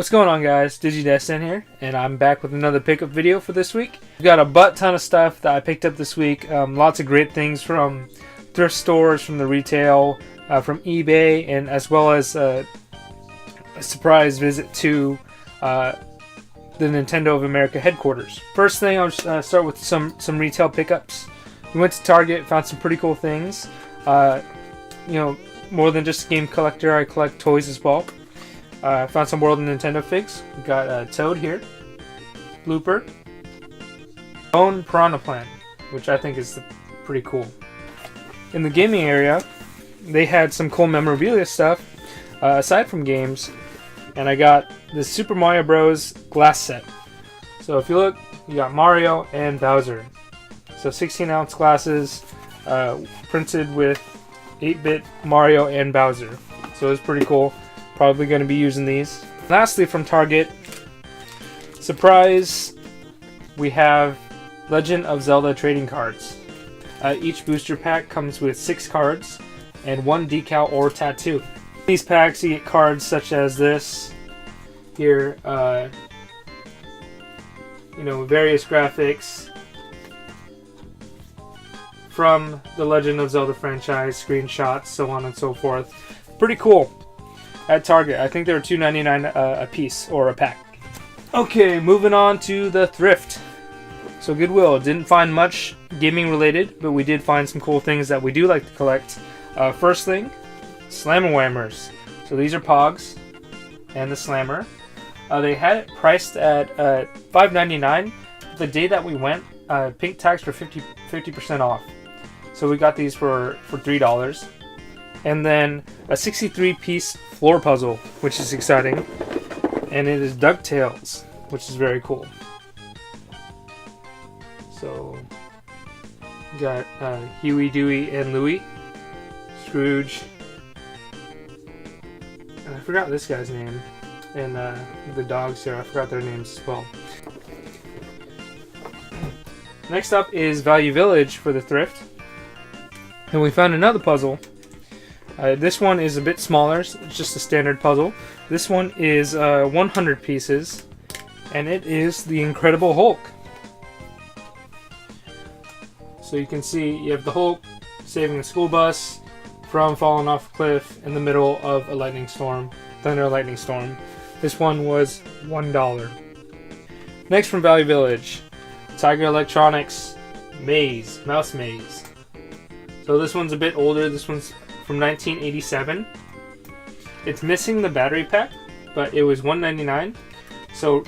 What's going on, guys? Digidesdan here, and I'm back with another pickup video for this week. We've got a butt ton of stuff that I picked up this week. Lots of great things from thrift stores, from the retail, from eBay, and as well as a surprise visit to the Nintendo of America headquarters. First thing, I'll just start with some retail pickups. We went to Target, found some pretty cool things. More than just a game collector, I collect toys as well. Found some World of Nintendo figs. We got Toad here, Blooper, Bone Piranha Plant, which I think is pretty cool. In the gaming area, they had some cool memorabilia stuff aside from games, and I got the Super Mario Bros. Glass set. So if you look, you got Mario and Bowser. So 16-ounce glasses printed with 8-bit Mario and Bowser. So it's pretty cool. Probably going to be using these. Lastly, from Target, surprise, we have Legend of Zelda trading cards. Each booster pack comes with 6 cards and 1 decal or tattoo. In these packs, you get cards such as this here, various graphics from the Legend of Zelda franchise, screenshots, so on and so forth. Pretty cool. At Target, I think they were $2.99 a piece or a pack. Okay, moving on to the thrift. So Goodwill, didn't find much gaming related, but we did find some cool things that we do like to collect. First thing, Slammer Whammers. So these are Pogs and the Slammer. They had it priced at $5.99. The day that we went, pink tags were 50% off. So we got these for $3. And then a 63-piece floor puzzle, which is exciting. And it is DuckTales, which is very cool. So, we got Huey, Dewey, and Louie, Scrooge, and I forgot this guy's name, and the dogs here, I forgot their names as well. Next up is Value Village for the thrift. And we found another puzzle. This one is a bit smaller, it's just a standard puzzle. This one is 100 pieces, and it is the Incredible Hulk. So you can see you have the Hulk saving a school bus from falling off a cliff in the middle of a lightning storm, thunder lightning storm. This one was $1. Next from Value Village, Tiger Electronics Mouse Maze. So this one's a bit older. This one's from 1987. It's missing the battery pack, but it was $1.99. So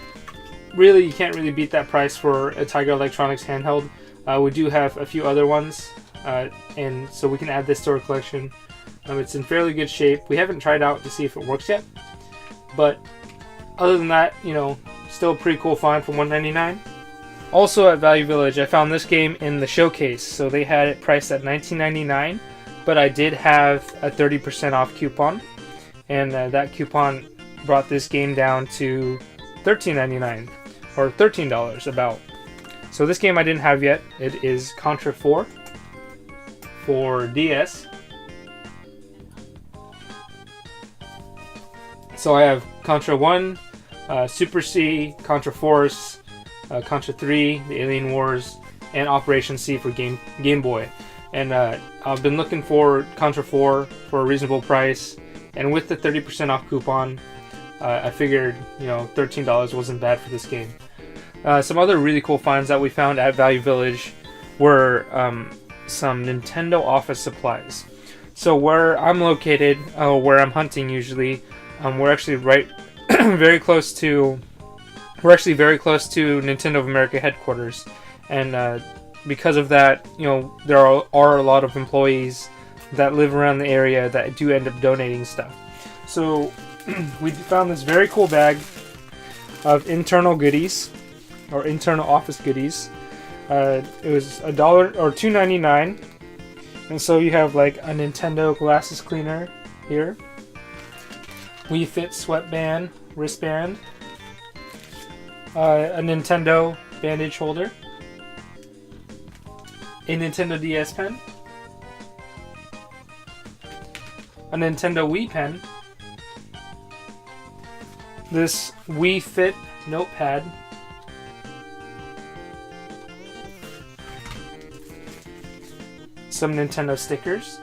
really, you can't really beat that price for a Tiger Electronics handheld. We do have a few other ones, and so we can add this to our collection. It's in fairly good shape. We haven't tried out to see if it works yet, but other than that, still a pretty cool find for $1.99. Also at Value Village, I found this game in the showcase. So they had it priced at $19.99. But I did have a 30% off coupon, and that coupon brought this game down to $13.99, or $13 about. So this game I didn't have yet. It is Contra 4 for DS. So I have Contra 1, Super C, Contra Force, Contra 3, the Alien Wars, and Operation C for Game Boy. And I've been looking for Contra 4 for a reasonable price, and with the 30% off coupon, I figured $13 wasn't bad for this game. Some other really cool finds that we found at Value Village were some Nintendo office supplies. So where I'm located, where I'm hunting usually, we're actually very close to Nintendo of America headquarters, and because of that, there are a lot of employees that live around the area that do end up donating stuff. So we found this very cool bag of internal goodies, or internal office goodies. It was $1 or $2.99, and so you have like a Nintendo glasses cleaner here, Wii Fit sweatband, wristband, a Nintendo bandage holder, a Nintendo DS pen, a Nintendo Wii pen, this Wii Fit notepad. Some Nintendo stickers.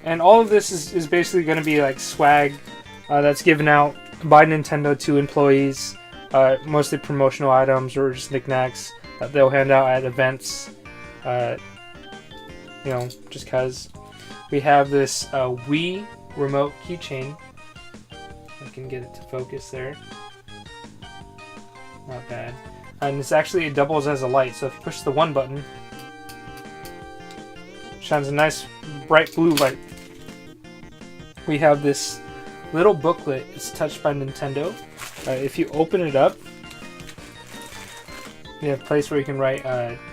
And all of this is basically going to be like swag that's given out by Nintendo to employees. Mostly promotional items or just knickknacks that they'll hand out at events. You know, just cause. We have this Wii remote keychain. I can get it to focus there. Not bad. And this actually doubles as a light, so if you push the one button, it shines a nice bright blue light. We have this little booklet. It's touched by Nintendo. If you open it up, you have a place where you can write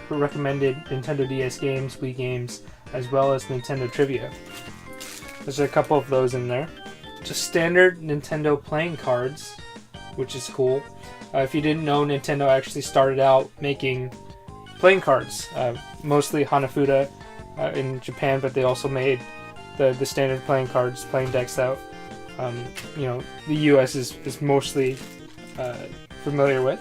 recommended Nintendo DS games, Wii games, as well as Nintendo trivia. There's a couple of those in there. Just standard Nintendo playing cards, which is cool. If you didn't know, Nintendo actually started out making playing cards, mostly Hanafuda in Japan, but they also made the standard playing cards, playing decks out. You know, the US is mostly familiar with.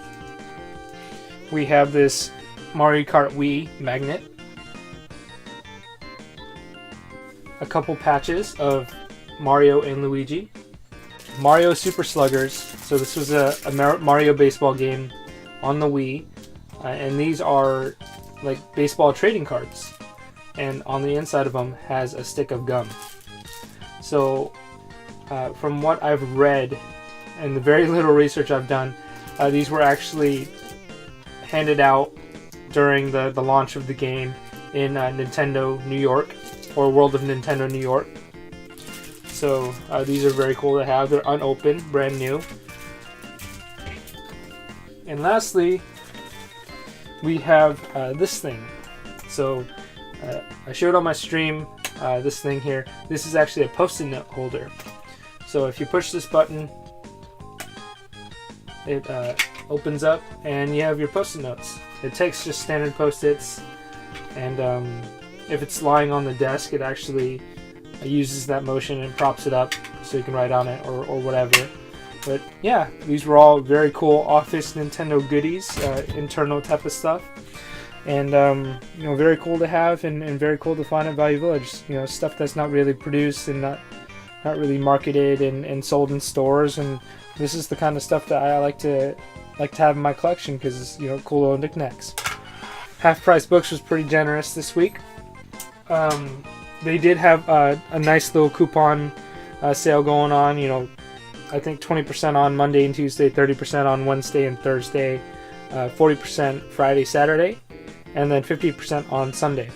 We have this Mario Kart Wii magnet. A couple patches of Mario and Luigi. Mario Super Sluggers. So this was a Mario baseball game on the Wii. And these are like baseball trading cards. And on the inside of them has a stick of gum. So from what I've read and the very little research I've done, these were actually handed out during the launch of the game in Nintendo New York, or World of Nintendo New York. So these are very cool to have. They're unopened, brand new. And lastly, we have this thing. So I showed on my stream this thing here. This is actually a post-it note holder. So if you push this button, it opens up and you have your post-it notes. It takes just standard post-its, and if it's lying on the desk, it actually uses that motion and props it up so you can write on it or whatever. But yeah, these were all very cool office Nintendo goodies, internal type of stuff, and you know, very cool to have and very cool to find at Value Village. You know, stuff that's not really produced and not really marketed and sold in stores, and this is the kind of stuff that I like to have in my collection because it's, you know, cool little knickknacks. Half Price Books was pretty generous this week. They did have a nice little coupon sale going on. You know, I think 20% on Monday and Tuesday, 30% on Wednesday and Thursday, 40% Friday, Saturday, and then 50% on Sunday.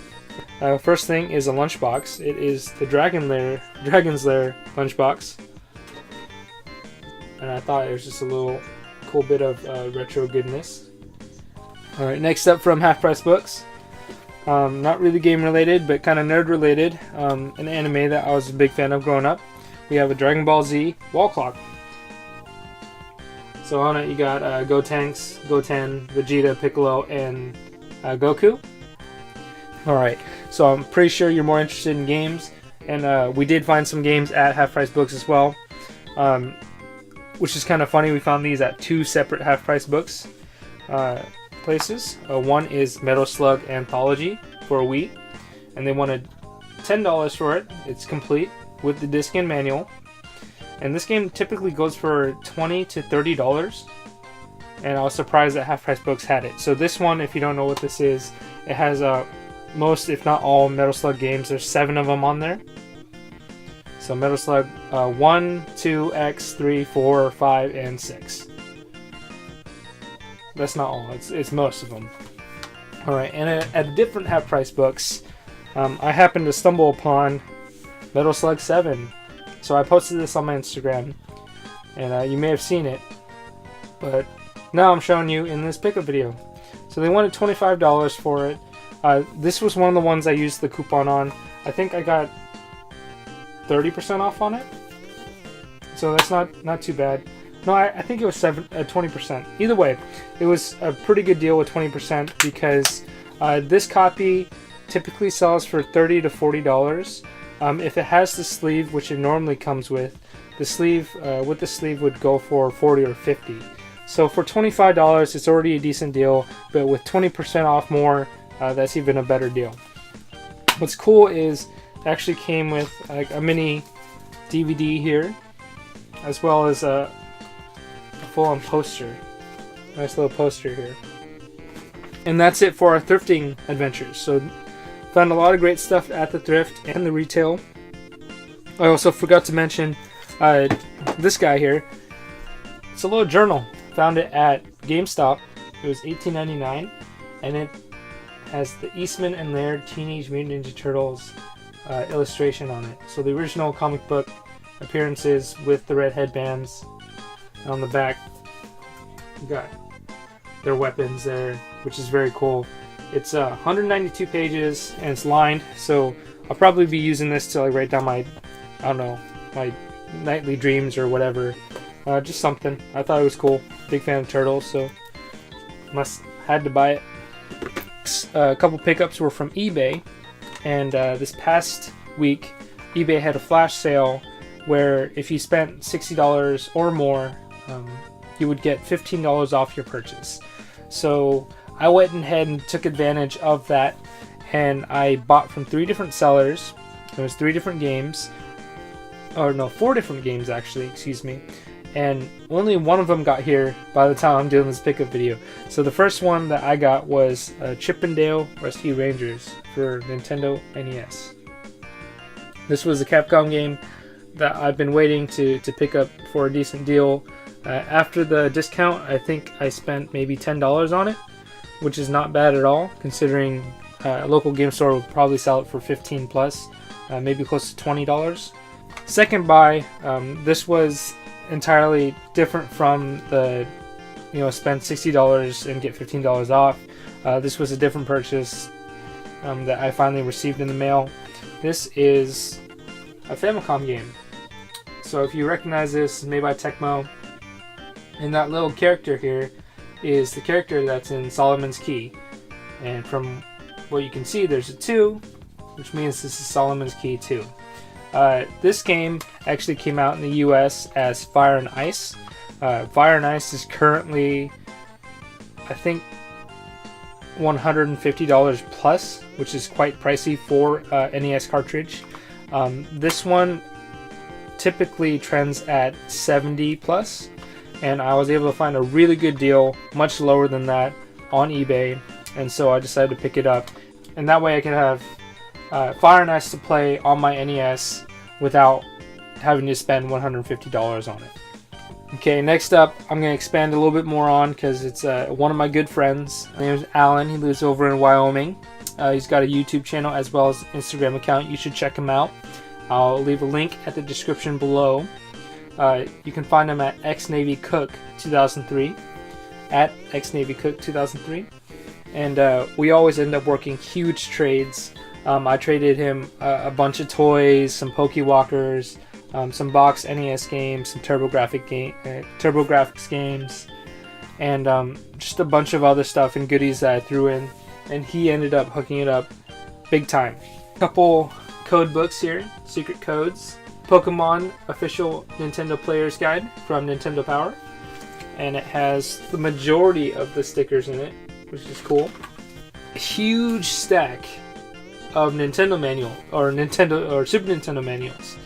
First thing is a lunchbox. It is the Dragon's Lair lunchbox, and I thought it was just a little cool bit of retro goodness. All right, next up from Half Price Books. Not really game related, but kind of nerd related. An anime that I was a big fan of growing up. We have a Dragon Ball Z wall clock. So on it you got Gotenks, Goten, Vegeta, Piccolo, and Goku. Alright, so I'm pretty sure you're more interested in games, and we did find some games at Half Price Books as well, which is kind of funny. We found these at two separate Half Price Books places. One is Metal Slug Anthology for Wii, and they wanted $10 for it. It's complete with the disc and manual, and this game typically goes for $20 to $30, and I was surprised that Half Price Books had it. So this one, if you don't know what this is, it has most, if not all, Metal Slug games. There's 7 of them on there. So Metal Slug 1, 2, X, 3, 4, 5, and 6. That's not all. It's most of them. All right, and at different Half Price Books, I happened to stumble upon Metal Slug 7. So I posted this on my Instagram, and you may have seen it, but now I'm showing you in this pickup video. So they wanted $25 for it. This was one of the ones I used the coupon on. I think I got 30% off on it, so that's not too bad. No, I think it was 20%. Either way, it was a pretty good deal with 20% because this copy typically sells for $30 to $40. If it has the sleeve, which it normally comes with, The sleeve with the sleeve would go for $40 or $50. So for $25, it's already a decent deal, but with 20% off more, that's even a better deal. What's cool is it actually came with like a mini DVD here, as well as a full-on poster. Nice little poster here. And that's it for our thrifting adventures. So found a lot of great stuff at the thrift and the retail. I also forgot to mention this guy here. It's a little journal. Found it at GameStop. It was $18.99, and it has the Eastman and Laird Teenage Mutant Ninja Turtles illustration on it. So the original comic book appearances with the red headbands. And on the back, you got their weapons there, which is very cool. It's 192 pages and it's lined, so I'll probably be using this to like write down my, I don't know, my nightly dreams or whatever. Just something. I thought it was cool. Big fan of turtles, so had to buy it. A couple pickups were from eBay, and this past week, eBay had a flash sale where if you spent $60 or more, you would get $15 off your purchase. So I went ahead and took advantage of that, and I bought from 3 different sellers. There was 3 different games, or no, 4 different games actually, excuse me. And only one of them got here by the time I'm doing this pickup video. So the first one that I got was Chip 'n Dale Rescue Rangers for Nintendo NES. This was a Capcom game that I've been waiting to pick up for a decent deal. After the discount, I think I spent maybe $10 on it, which is not bad at all, considering a local game store would probably sell it for 15 plus, maybe close to $20. Second buy, this was entirely different from the, spend $60 and get $15 off. This was a different purchase that I finally received in the mail. This is a Famicom game. So if you recognize this, it's made by Tecmo. And that little character here is the character that's in Solomon's Key. And from what you can see, there's a 2, which means this is Solomon's Key 2. This game actually came out in the US as Fire and Ice. Fire and Ice is currently, I think, $150 plus, which is quite pricey for NES cartridge. This one typically trends at 70 plus, and I was able to find a really good deal, much lower than that, on eBay, and so I decided to pick it up. And that way I could have Fire and Ice to play on my NES without having to spend $150 on it. Okay, next up, I'm going to expand a little bit more on because it's one of my good friends. His name is Alan. He lives over in Wyoming. He's got a YouTube channel as well as an Instagram account. You should check him out. I'll leave a link at the description below. You can find him at xnavycook2003, at xnavycook2003. And we always end up working huge trades. I traded him a bunch of toys, some Pokewalkers, some box NES games, some TurboGrafx games, and just a bunch of other stuff and goodies that I threw in. And he ended up hooking it up big time. Couple code books here, secret codes. Pokemon official Nintendo Player's Guide from Nintendo Power, and it has the majority of the stickers in it, which is cool. A huge stack of Nintendo manual or Super Nintendo manuals.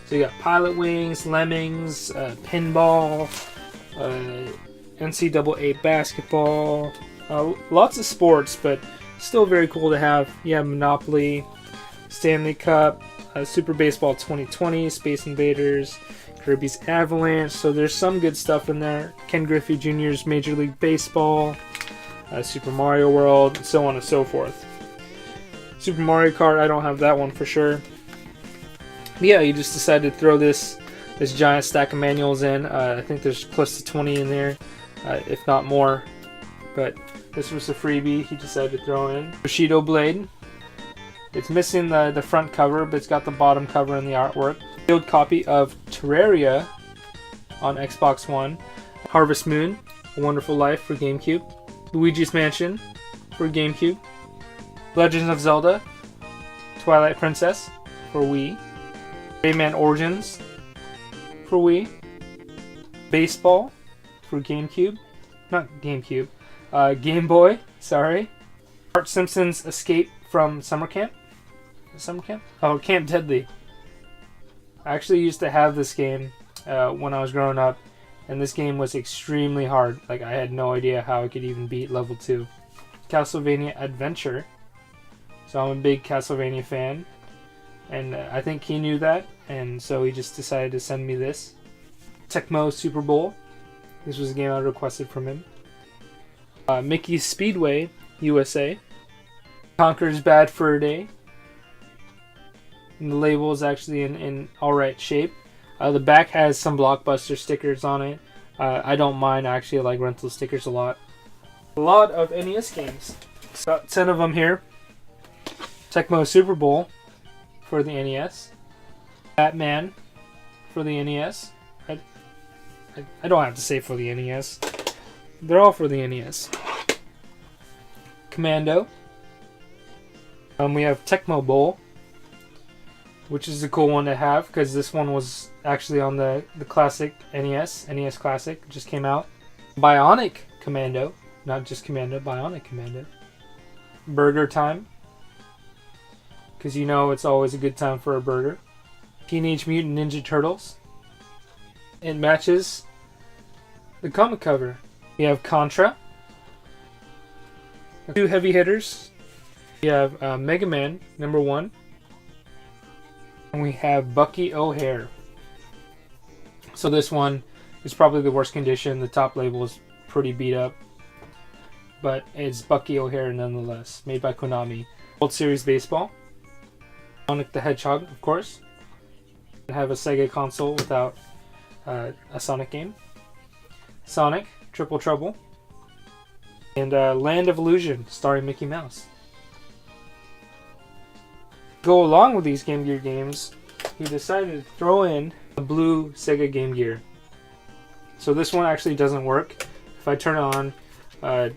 So you got Pilot Wings, Lemmings, Pinball, NCAA basketball, lots of sports, but still very cool to have. Yeah, Monopoly, Stanley Cup, Super Baseball 2020, Space Invaders, Kirby's Avalanche. So there's some good stuff in there. Ken Griffey Jr.'s Major League Baseball, Super Mario World, and so on and so forth. Super Mario Kart, I don't have that one for sure. But yeah, you just decided to throw this giant stack of manuals in. I think there's close to 20 in there, if not more. But this was a freebie he decided to throw in. Bushido Blade. It's missing the front cover, but it's got the bottom cover and the artwork. Sealed copy of Terraria on Xbox One. Harvest Moon, A Wonderful Life for GameCube. Luigi's Mansion for GameCube. Legends of Zelda, Twilight Princess for Wii. Rayman Origins for Wii. Baseball for GameCube. Not GameCube. Game Boy, sorry. Bart Simpson's Escape from Summer Camp. Summer Camp? Oh, Camp Deadly. I actually used to have this game when I was growing up, and this game was extremely hard. Like, I had no idea how I could even beat level 2. Castlevania Adventure. So I'm a big Castlevania fan, and I think he knew that, and so he just decided to send me this. Tecmo Super Bowl. This was a game I requested from him. Mickey's Speedway USA. Conker's Bad Fur Day. And the label is actually in alright shape. The back has some Blockbuster stickers on it. I don't mind, actually. I like rental stickers a lot. A lot of NES games. About 10 of them here. Tecmo Super Bowl for the NES. Batman for the NES. I don't have to say for the NES. They're all for the NES. Commando. We have Tecmo Bowl, which is a cool one to have because this one was actually on the classic NES Classic, just came out. Bionic Commando, not just Commando, Bionic Commando. Burger Time, because you know it's always a good time for a burger. Teenage Mutant Ninja Turtles. It matches the comic cover. We have Contra. 2 heavy hitters. We have Mega Man #1. And we have Bucky O'Hare. So this one is probably the worst condition. The top label is pretty beat up. But it's Bucky O'Hare nonetheless. Made by Konami. World Series Baseball. Sonic the Hedgehog, of course. I have a Sega console without a Sonic game. Sonic, Triple Trouble. And Land of Illusion, starring Mickey Mouse. Go along with these Game Gear games, he decided to throw in a blue Sega Game Gear. So this one actually doesn't work. If I turn it on,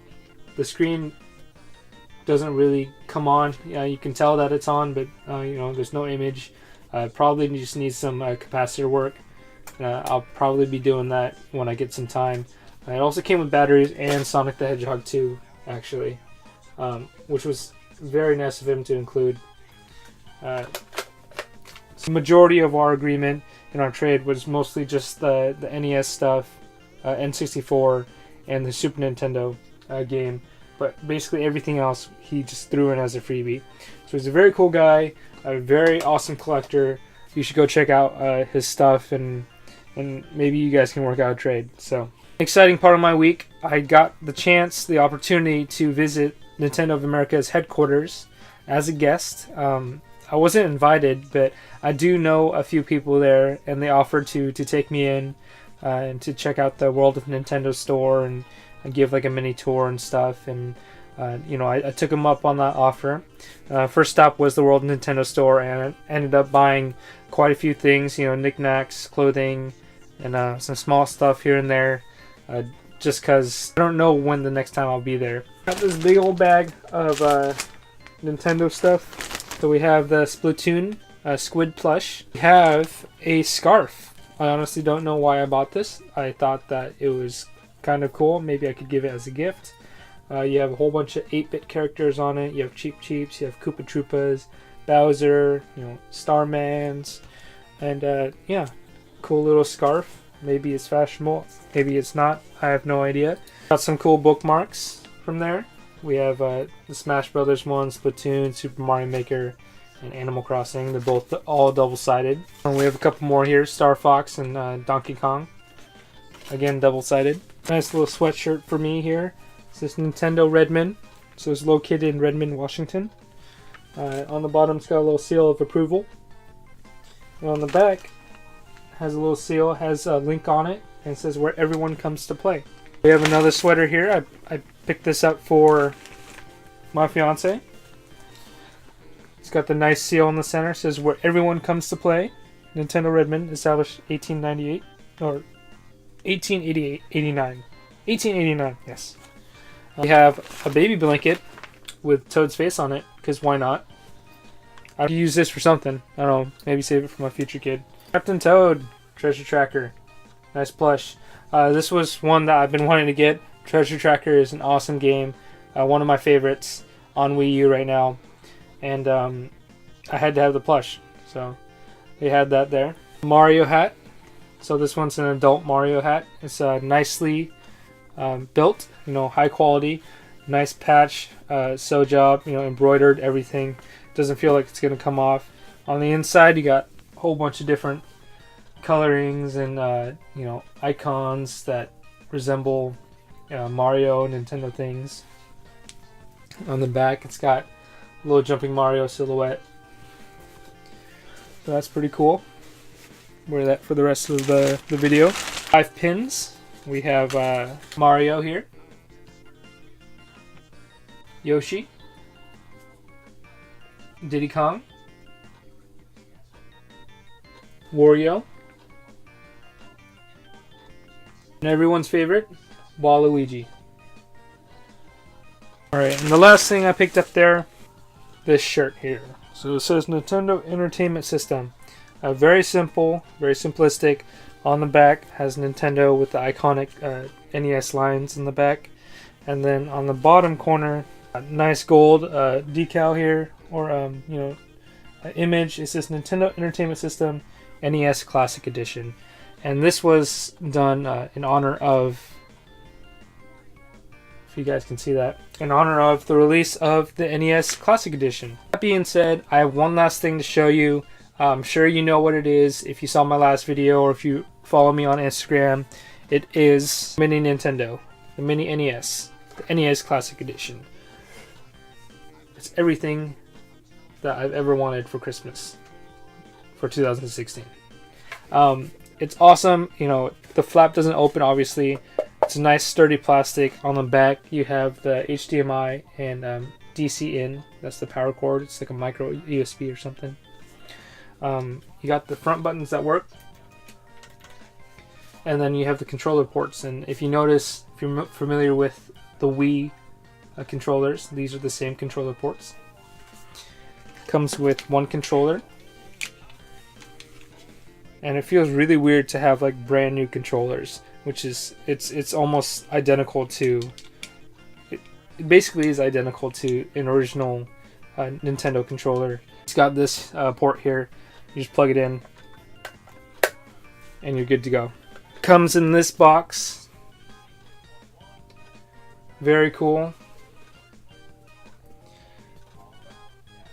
the screen doesn't really come on. You can tell that it's on, but there's no image. Probably just needs some capacitor work. I'll probably be doing that when I get some time. It also came with batteries and Sonic the Hedgehog 2, actually, which was very nice of him to include. The majority of our agreement in our trade was mostly just the NES stuff, N64, and the Super Nintendo game. But basically everything else he just threw in as a freebie. So he's a very cool guy, a very awesome collector. You should go check out his stuff, and maybe you guys can work out a trade. So, exciting part of my week, I got the opportunity to visit Nintendo of America's headquarters as a guest. I wasn't invited, but I do know a few people there, and they offered to take me in and to check out the World of Nintendo store and give like a mini tour and stuff. And I took them up on that offer. First stop was the World of Nintendo store, and I ended up buying quite a few things, knickknacks, clothing, and some small stuff here and there, just because I don't know when the next time I'll be there. Got this big old bag of Nintendo stuff. So we have the Splatoon squid plush. We have a scarf. I honestly don't know why I bought this. I thought that it was kind of cool. Maybe I could give it as a gift. You have a whole bunch of 8-bit characters on it. You have Cheep Cheeps, you have Koopa Troopas, Bowser, Starmans, and cool little scarf. Maybe it's fashionable, maybe it's not. I have no idea. Got some cool bookmarks from there. We have the Smash Brothers one, Splatoon, Super Mario Maker, and Animal Crossing. They're both all double-sided. And we have a couple more here, Star Fox and Donkey Kong. Again, double-sided. Nice little sweatshirt for me here. It's this Nintendo Redmond. So it's located in Redmond, Washington. On the bottom, it's got a little seal of approval. And on the back, has a little seal, has a link on it, and it says where everyone comes to play. We have another sweater here. I picked this up for my fiance. It's got the nice seal in the center. It says where everyone comes to play. Nintendo Redmond, established 1898 or 1889. 1889, yes. We have a baby blanket with Toad's face on it, because why not? I could use this for something. I don't know, maybe save it for my future kid. Captain Toad Treasure Tracker. Nice plush. This was one that I've been wanting to get. Treasure Tracker is an awesome game. One of my favorites on Wii U right now. And I had to have the plush. So they had that there. Mario hat. So this one's an adult Mario hat. It's nicely built, high quality. Nice patch, sew job, embroidered, everything. Doesn't feel like it's going to come off. On the inside, you got a whole bunch of different colorings and icons that resemble Mario, Nintendo things. On the back, it's got a little jumping Mario silhouette. So that's pretty cool. Wear that for the rest of the video. 5 pins. We have Mario here, Yoshi, Diddy Kong, Wario, and everyone's favorite, Waluigi. Alright, and the last thing I picked up there, this shirt here. So it says Nintendo Entertainment System. Very simple, very simplistic. On the back has Nintendo with the iconic NES lines in the back. And then on the bottom corner, a nice gold decal here, or image. It says Nintendo Entertainment System NES Classic Edition. And this was done in honor of, if you guys can see that, in honor of the release of the NES Classic Edition. That being said, I have one last thing to show you. I'm sure you know what it is if you saw my last video or if you follow me on Instagram. It is Mini Nintendo, the Mini NES, the NES Classic Edition. It's everything that I've ever wanted for Christmas for 2016. It's awesome. The flap doesn't open, obviously. It's a nice sturdy plastic. On the back you have the HDMI and DC in. That's the power cord. It's like a micro USB or something. You got the front buttons that work, and then you have the controller ports. And if you notice, if you're familiar with the Wii controllers, these are the same controller ports. Comes with one controller, and it feels really weird to have like brand new controllers, which is it's almost identical to, it basically is identical to an original Nintendo controller. It's got this port here. You just plug it in and you're good to go. Comes in this box. Very cool.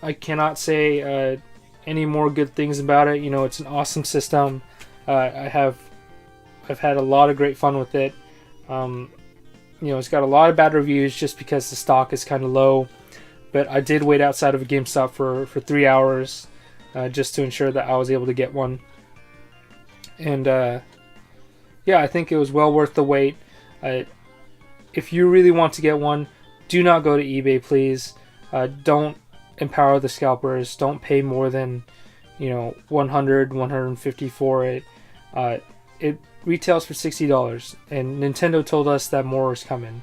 I cannot say any more good things about it. It's an awesome system. I've had a lot of great fun with it. It's got a lot of bad reviews just because the stock is kind of low. But I did wait outside of a GameStop for 3 hours just to ensure that I was able to get one. And yeah, I think it was well worth the wait. If you really want to get one, do not go to eBay, please. Don't empower the scalpers. Don't pay more than $100, $150 for it. It retails for $60, and Nintendo told us that more is coming.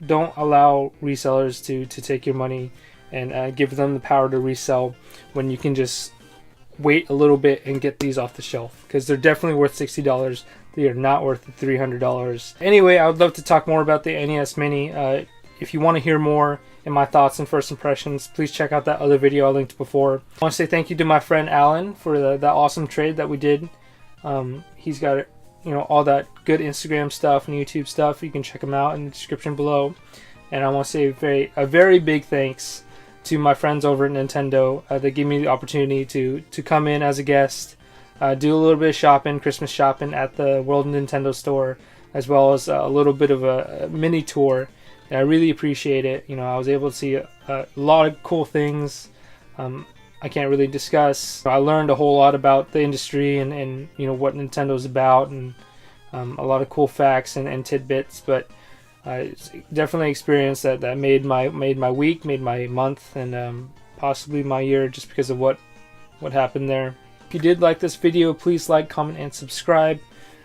Don't allow resellers to take your money and give them the power to resell when you can just wait a little bit and get these off the shelf, because they're definitely worth $60. They are not worth the $300. Anyway, I would love to talk more about the NES Mini. If you want to hear more and my thoughts and first impressions, please check out that other video I linked before. I want to say thank you to my friend Alan for that awesome trade that we did. He's got all that good Instagram stuff and YouTube stuff. You can check him out in the description below. And I want to say a very big thanks to my friends over at Nintendo. They gave me the opportunity to come in as a guest, do a little bit of shopping, Christmas shopping at the World Nintendo store, as well as a little bit of a mini tour. And I really appreciate it. I was able to see a lot of cool things. I can't really discuss. I learned a whole lot about the industry and what Nintendo's about, and a lot of cool facts and tidbits. But it's definitely an experience that made my week, made my month, and possibly my year, just because of what happened there. If you did like this video, please like, comment, and subscribe.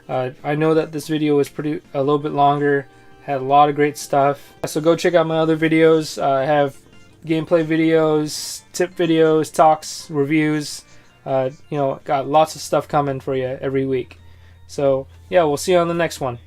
I know that this video was a little bit longer. Had a lot of great stuff. So go check out my other videos. I have gameplay videos, tip videos, talks, reviews, Got lots of stuff coming for you every week. So yeah, we'll see you on the next one.